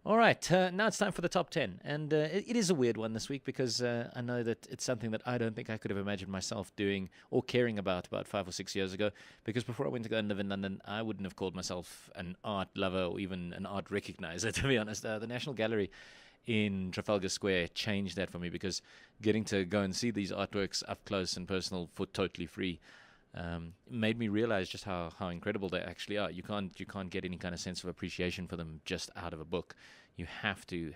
All right, now it's time for the top 10. And it is a weird one this week because I know that it's something that I don't think I could have imagined myself doing or caring about 5 or 6 years ago. Because before I went to go and live in London, I wouldn't have called myself an art lover or even an art recognizer, to be honest. The National Gallery in Trafalgar Square changed that for me because getting to go and see these artworks up close and personal for totally free made me realize just how incredible they actually are. You can't get any kind of sense of appreciation for them just out of a book. You have to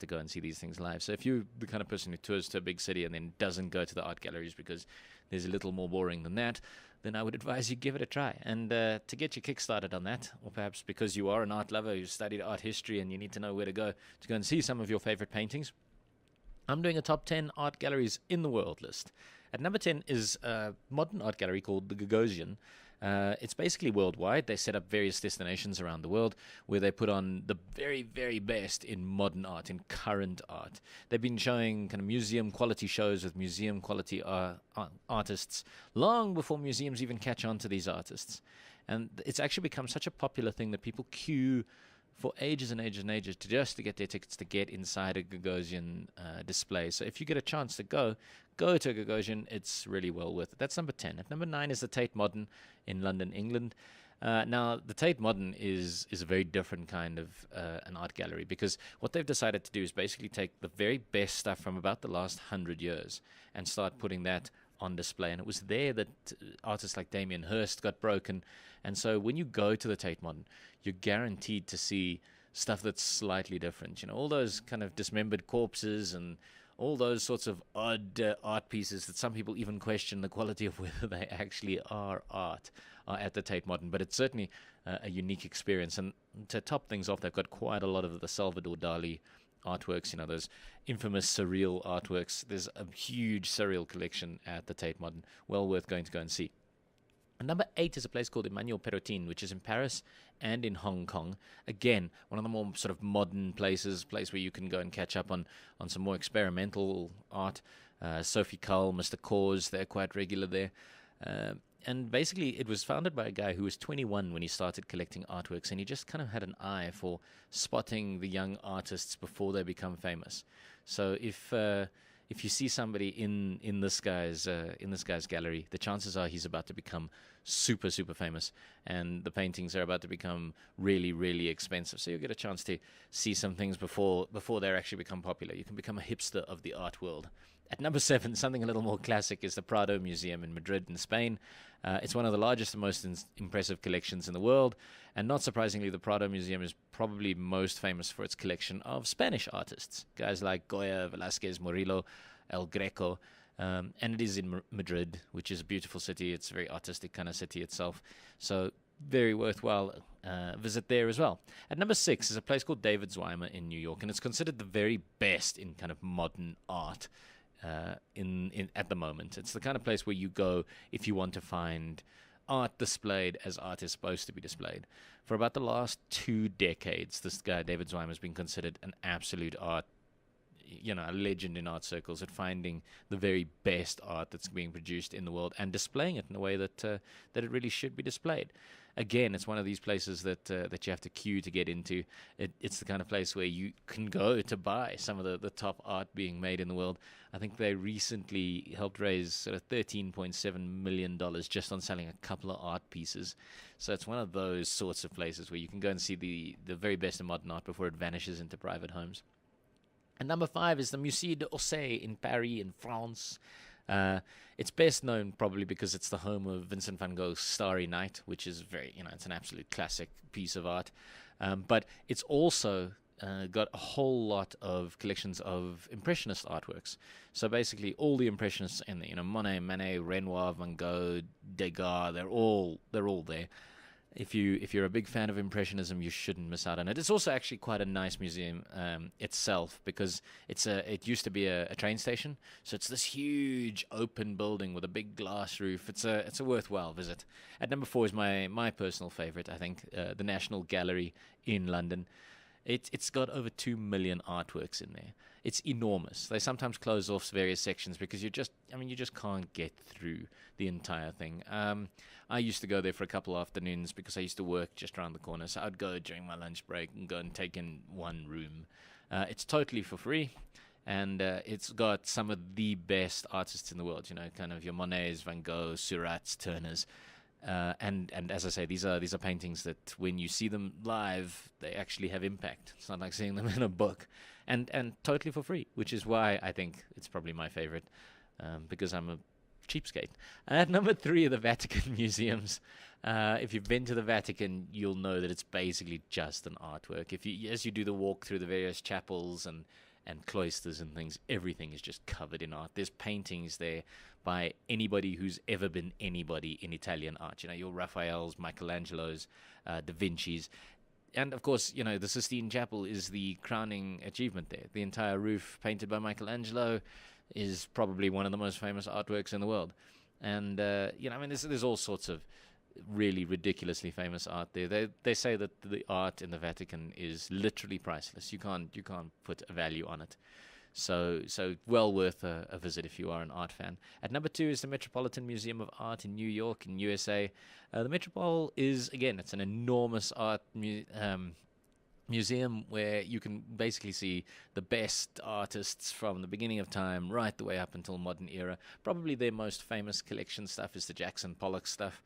go and see these things live. So if you're the kind of person who tours to a big city and then doesn't go to the art galleries because there's a little more boring than that, then I would advise you give it a try. And to get your kick started on that, or perhaps because you are an art lover who studied art history and you need to know where to go and see some of your favorite paintings, I'm doing a top 10 art galleries in the world list. At number 10 is a modern art gallery called the Gagosian. It's basically worldwide. They set up various destinations around the world where they put on the very, very best in modern art, in current art. They've been showing kind of museum quality shows with museum quality artists long before museums even catch on to these artists. And it's actually become such a popular thing that people queue for ages and ages and ages to get their tickets to get inside a Gagosian display. So if you get a chance to go to a Gagosian. It's really well worth it. That's number 10. At number 9 is the Tate Modern in London, England. Now, the Tate Modern is a very different kind of an art gallery because what they've decided to do is basically take the very best stuff from about the last 100 years and start putting that on display. And it was there that artists like Damien Hirst got broken. And so when you go to the Tate Modern, you're guaranteed to see stuff that's slightly different. You know, all those kind of dismembered corpses and all those sorts of odd art pieces that some people even question the quality of whether they actually are art are at the Tate Modern. But it's certainly a unique experience. And to top things off, they've got quite a lot of the Salvador Dali artworks, you know, those infamous surreal artworks. There's a huge surreal collection at the Tate Modern. Well worth going to go and see. And number 8 is a place called Emmanuel Perrotin, which is in Paris and in Hong Kong. Again, one of the more sort of modern places, place where you can go and catch up on some more experimental art. Sophie Cull, Mr. Cause, they're quite regular there. And basically, it was founded by a guy who was 21 when he started collecting artworks, and he just kind of had an eye for spotting the young artists before they become famous. So if you see somebody in this guy's gallery, the chances are he's about to become super, super famous, and the paintings are about to become really, really expensive. So you'll get a chance to see some things before they actually become popular. You can become a hipster of the art world. At number 7, something a little more classic, is the Prado Museum in Madrid in Spain. It's one of the largest and most impressive collections in the world, and not surprisingly, the Prado Museum is probably most famous for its collection of Spanish artists, guys like Goya, Velázquez, Murillo, El Greco, and it is in Madrid, which is a beautiful city. It's a very artistic kind of city itself, so very worthwhile visit there as well. At number 6 is a place called David Zweimer in New York, and it's considered the very best in kind of modern art at the moment. It's the kind of place where you go if you want to find art displayed as art is supposed to be displayed. For about the last 2 decades, this guy David Zweimer has been considered an absolute art, a legend in art circles at finding the very best art that's being produced in the world and displaying it in a way that it really should be displayed. Again, it's one of these places that you have to queue to get into. It's the kind of place where you can go to buy some of the top art being made in the world. I think they recently helped raise sort of $13.7 million just on selling a couple of art pieces. So it's one of those sorts of places where you can go and see the very best in modern art before it vanishes into private homes. And number 5 is the Musée d'Orsay in Paris, in France. It's best known probably because it's the home of Vincent van Gogh's Starry Night, which is it's an absolute classic piece of art. But it's also got a whole lot of collections of Impressionist artworks. So basically, all the Impressionists in there, Monet, Manet, Renoir, Van Gogh, Degas, they're all there. If you're a big fan of Impressionism, you shouldn't miss out on it. It's also actually quite a nice museum itself because it used to be a train station, so it's this huge open building with a big glass roof. It's a worthwhile visit. At number 4 is my personal favorite, I think, the National Gallery in London. It's got over 2 million artworks in there. It's enormous. They sometimes close off various sections because you just can't get through the entire thing. I used to go there for a couple of afternoons because I used to work just around the corner. So I'd go during my lunch break and go and take in one room. It's totally for free. And it's got some of the best artists in the world, kind of your Monets, Van Gogh, Surats, Turners. And as I say, these are paintings that when you see them live, they actually have impact. It's not like seeing them in a book. And totally for free, which is why I think it's probably my favorite, because I'm a cheapskate. At number 3 are the Vatican museums. If you've been to the Vatican, you'll know that it's basically just an artwork. As you do the walk through the various chapels and cloisters and things, everything is just covered in art. There's paintings there by anybody who's ever been anybody in Italian art. Your Raphaels, Michelangelos, Da Vinci's. And, of course, the Sistine Chapel is the crowning achievement there. The entire roof painted by Michelangelo is probably one of the most famous artworks in the world. And, there's all sorts of really ridiculously famous art there. They say that the art in the Vatican is literally priceless. You can't put a value on it. So well worth a visit if you are an art fan. At number 2 is the Metropolitan Museum of Art in New York, in USA. The Metropole is, again, it's an enormous art museum where you can basically see the best artists from the beginning of time right the way up until modern era. Probably their most famous collection stuff is the Jackson Pollock stuff.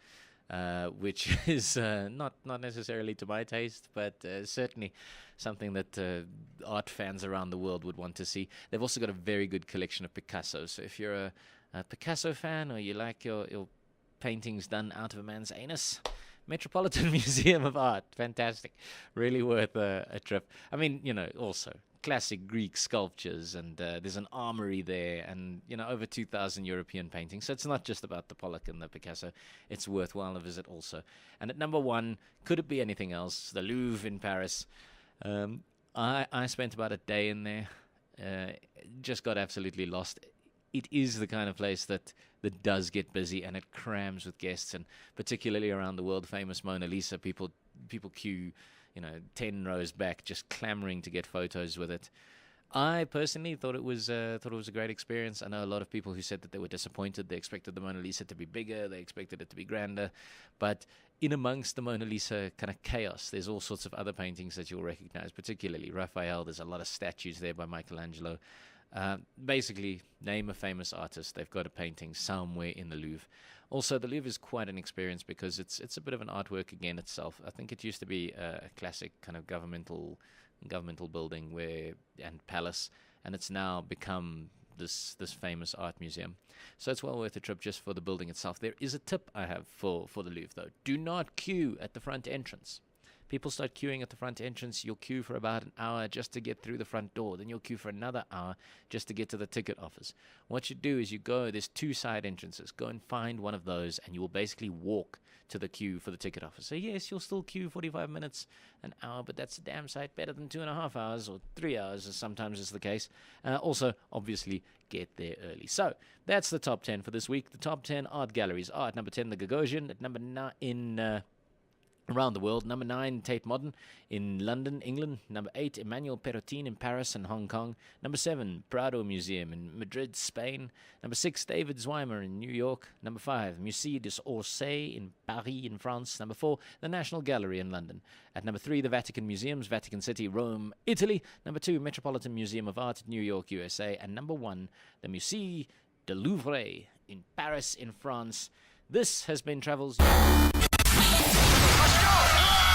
Which is not necessarily to my taste, but certainly something that art fans around the world would want to see. They've also got a very good collection of Picasso. So if you're a Picasso fan or you like your paintings done out of a man's anus, Metropolitan Museum of Art, fantastic. Really worth a trip. Also classic Greek sculptures, and there's an armory there, and over 2,000 European paintings. So it's not just about the Pollock and the Picasso. It's worthwhile a visit also. And at number 1, could it be anything else? The Louvre in Paris. I spent about a day in there. Just got absolutely lost. It is the kind of place that does get busy, and it crams with guests, and particularly around the world famous Mona Lisa, people queue 10 rows back, just clamoring to get photos with it. I personally thought it was a great experience. I know a lot of people who said that they were disappointed. They expected the Mona Lisa to be bigger. They expected it to be grander. But in amongst the Mona Lisa kind of chaos, there's all sorts of other paintings that you'll recognize, particularly Raphael. There's a lot of statues there by Michelangelo. Basically, name a famous artist, they've got a painting somewhere in the Louvre. Also, the Louvre is quite an experience because it's a bit of an artwork again itself. I think it used to be a classic kind of governmental building and palace, and it's now become this famous art museum. So it's well worth a trip just for the building itself. There is a tip I have for the Louvre, though. Do not queue at the front entrance. People start queuing at the front entrance. You'll queue for about an hour just to get through the front door. Then you'll queue for another hour just to get to the ticket office. What you do is there's 2 side entrances. Go and find one of those, and you will basically walk to the queue for the ticket office. So yes, you'll still queue 45 minutes, an hour, but that's a damn sight better than 2.5 hours or 3 hours, as sometimes is the case. Also, obviously, get there early. So that's the top 10 for this week. The top 10 art galleries are at number 10, the Gagosian. At number 9 around the world. Number 9, Tate Modern in London, England. Number 8, Emmanuel Perrotin in Paris and Hong Kong. Number 7, Prado Museum in Madrid, Spain. Number 6, David Zweimer in New York. Number 5, Musée des Orsay in Paris in France. Number 4, the National Gallery in London. At number 3, the Vatican Museums, Vatican City, Rome, Italy. Number 2, Metropolitan Museum of Art, New York, USA. And number 1, the Musée du Louvre in Paris in France. This has been Travelz. Let's go!